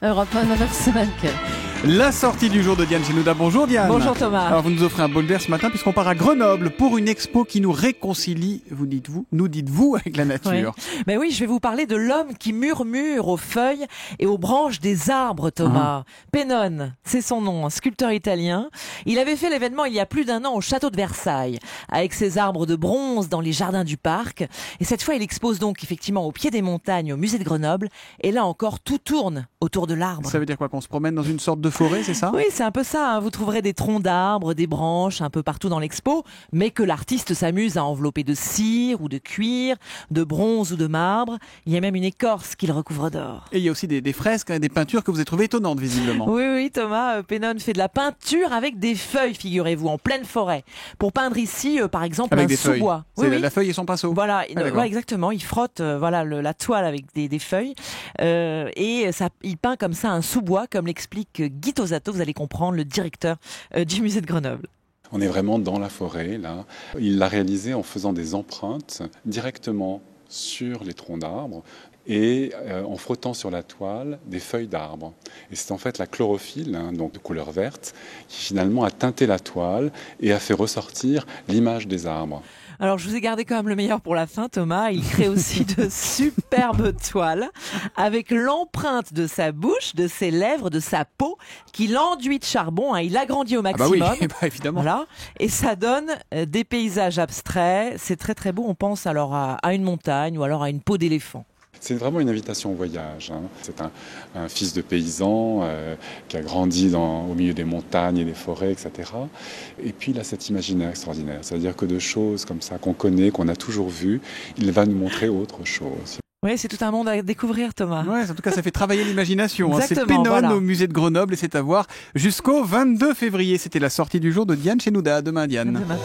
Europe 1, 9h05. La sortie du jour de Diane Genouda. Bonjour Diane. Bonjour Thomas. Alors vous nous offrez un bol d'air ce matin puisqu'on part à Grenoble pour une expo qui nous réconcilie, nous dites-vous, avec la nature. Oui. Mais oui, je vais vous parler de l'homme qui murmure aux feuilles et aux branches des arbres, Thomas. Pennone, c'est son nom, un sculpteur italien. Il avait fait l'événement il y a plus d'1 an au château de Versailles, avec ses arbres de bronze dans les jardins du parc. Et cette fois, il expose donc effectivement au pied des montagnes au musée de Grenoble. Et là encore, tout tourne autour de l'arbre. Ça veut dire quoi, qu'on se promène dans une sorte de forêt, c'est ça? Oui, c'est un peu ça. Hein. Vous trouverez des troncs d'arbres, des branches un peu partout dans l'expo, mais que l'artiste s'amuse à envelopper de cire ou de cuir, de bronze ou de marbre. Il y a même une écorce qu'il recouvre d'or. Et il y a aussi des fresques, des peintures que vous avez trouvées étonnantes visiblement. Oui, Thomas, Pennone fait de la peinture avec des feuilles, figurez-vous, en pleine forêt. Pour peindre ici, par exemple, avec un des feuilles. sous-bois. C'est la feuille et son pinceau. Voilà, ouais, exactement. Il frotte la toile avec des feuilles et il peint comme ça un sous-bois, comme l'explique Guy Tosato, vous allez comprendre, le directeur du musée de Grenoble. On est vraiment dans la forêt, là. Il l'a réalisé en faisant des empreintes directement sur les troncs d'arbres et en frottant sur la toile des feuilles d'arbres. Et c'est en fait la chlorophylle, donc de couleur verte, qui finalement a teinté la toile et a fait ressortir l'image des arbres. Alors, je vous ai gardé quand même le meilleur pour la fin, Thomas. Il crée aussi de superbes toiles avec l'empreinte de sa bouche, de ses lèvres, de sa peau, qu'il enduit de charbon. Hein. Il l'agrandit au maximum. Ah bah oui, évidemment. Voilà. Et ça donne des paysages abstraits. C'est très très beau. On pense alors à une montagne ou alors à une peau d'éléphant. C'est vraiment une invitation au voyage. C'est un fils de paysan qui a grandi au milieu des montagnes et des forêts, etc. Et puis il a cet imaginaire extraordinaire. C'est-à-dire que de choses comme ça qu'on connaît, qu'on a toujours vues, il va nous montrer autre chose. Oui, c'est tout un monde à découvrir, Thomas. Ouais, en tout cas, ça fait travailler l'imagination. C'est Exactement, Pennone voilà. au musée de Grenoble et c'est à voir jusqu'au 22 février. C'était la sortie du jour de Diane Genouda. À demain, Diane. À demain.